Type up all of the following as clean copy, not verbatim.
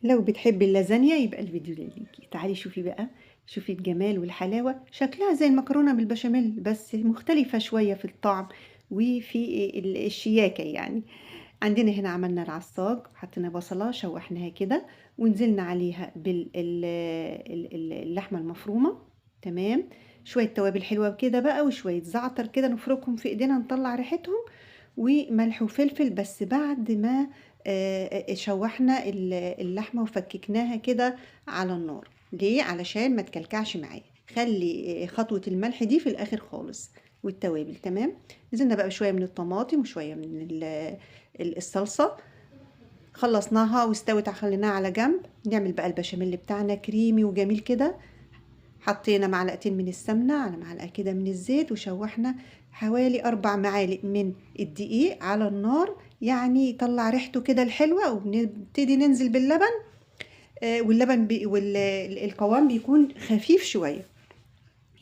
لو بتحبي اللازانيا يبقى الفيديو ده ليكي. تعالي شوفي بقى، شوفي الجمال والحلاوة، شكلها زي المكرونة بالبشاميل بس مختلفة شوية في الطعم وفي الشياكة يعني. عندنا هنا عملنا العصاج، حطينا بصلة شوحناها كده ونزلنا عليها باللحمة المفرومة. تمام. شوية توابل حلوة كده بقى وشوية زعتر كده نفركهم في ايدينا نطلع ريحتهم، وملح وفلفل بس بعد ما شوحنا اللحمة وفككناها كده على النار. ليه؟ علشان ما تكلكعش معايا. خلي خطوة الملح دي في الاخر خالص والتوابل. تمام. نزلنا بقى بشوية من الطماطم وشوية من الصلصة، خلصناها واستوت خليناها على جنب. نعمل بقى البشاميل بتاعنا كريمي وجميل كده. حطينا معلقتين من السمنة على معلقة كده من الزيت وشوحنا حوالي 4 معالق من الدقيق على النار، يعني يطلع ريحته كده الحلوة، وبنبتدي ننزل باللبن. واللبن والقوام بيكون خفيف شوية،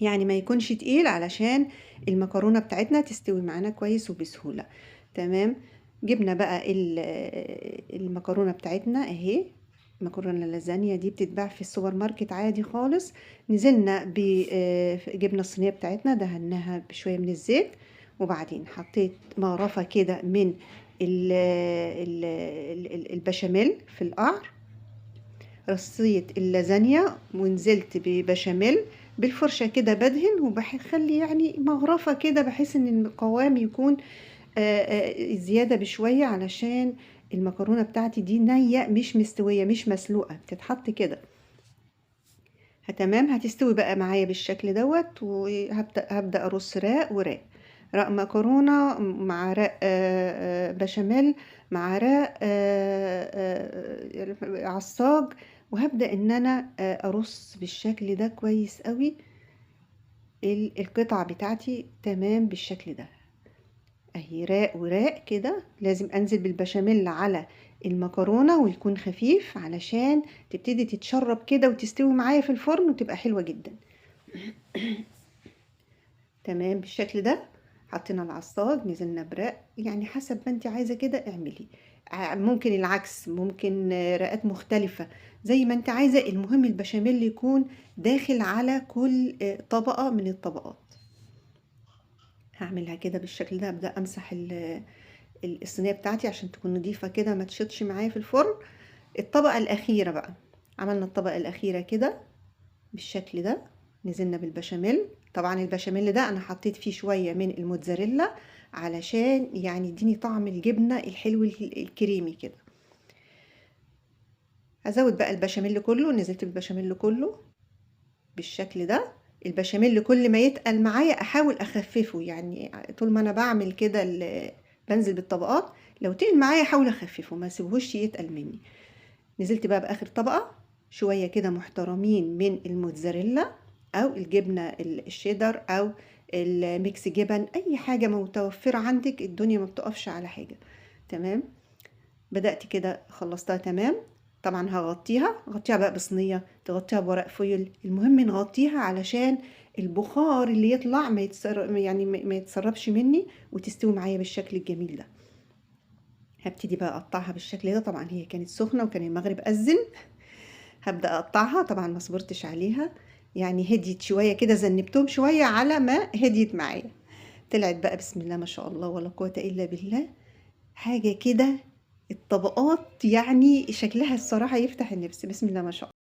يعني ما يكونش تقيل علشان المكرونة بتاعتنا تستوي معانا كويس وبسهولة. تمام. جبنا بقى المكرونة بتاعتنا اهي. مكرونة اللازانيا دي بتتباع في السوبر ماركت عادي خالص. نزلنا جبنا الصينية بتاعتنا دهناها بشوية من الزيت، وبعدين حطيت مغرفة كده من البشاميل في القعر. رصيت اللازانيا ونزلت ببشاميل بالفرشة كده بدهن وبخلي يعني مغرفة كده بحيث ان القوام يكون زيادة بشوية، علشان المكرونة بتاعتي دي نية مش مستوية مش مسلوقة، بتتحط كده. تمام. هتستوي بقى معايا بالشكل دوت، وهبدأ ارص راق وراق. راق مكرونة مع راق بشاميل مع راق عصاج. وهبدأ ان انا ارص بالشكل ده كويس قوي القطع بتاعتي. تمام بالشكل ده اهي راق وراق كده. لازم انزل بالبشاميل على المكرونة ويكون خفيف علشان تبتدي تتشرب كده وتستوي معايا في الفرن وتبقى حلوة جدا. تمام بالشكل ده. حطينا العصاج نزلنا براق، يعني حسب ما انت عايزة كده اعملي. ممكن العكس، ممكن رقات مختلفة زي ما انت عايزة. المهم البشاميل يكون داخل على كل طبقة من الطبقات. هعملها كده بالشكل ده. ابدأ امسح الصينية بتاعتي عشان تكون نظيفة كده ما تشطش معايا في الفرن. الطبقة الأخيرة بقى، عملنا الطبقة الأخيرة كده بالشكل ده. نزلنا بالبشاميل. طبعا البشاميل ده أنا حطيت فيه شوية من الموتزاريلا علشان يعني يديني طعم الجبنة الحلو الكريمي كده. هزود بقى البشاميل كله. نزلت بالبشاميل كله بالشكل ده. البشاميل كل ما يتقل معايا احاول اخففه، يعني طول ما انا بعمل كده بنزل بالطبقات، لو تقل معايا احاول اخففه ما اسيبهوش يتقل مني. نزلت بقى باخر طبقة شوية كده محترمين من الموتزاريلا او الجبنة الشيدر او الميكس جبن، اي حاجة متوفرة عندك، الدنيا ما بتقفش على حاجة. تمام. بدأت كده خلصتها. تمام. طبعا غطيها بقى بصينية، تغطيها بورق فويل. المهم نغطيها علشان البخار اللي يطلع ما يتسربش مني وتستوي معايا بالشكل الجميل ده. هبتدي بقى اقطعها بالشكل ده. طبعا هي كانت سخنة وكان المغرب أذن. هبدأ اقطعها. طبعا ما صبرتش عليها، يعني هديت شوية كده، زنبتهم شوية على ما هديت معايا. طلعت بقى بسم الله ما شاء الله ولا قوة إلا بالله، حاجة كده. الطبقات يعني شكلها الصراحة يفتح النفس. بسم الله ما شاء الله.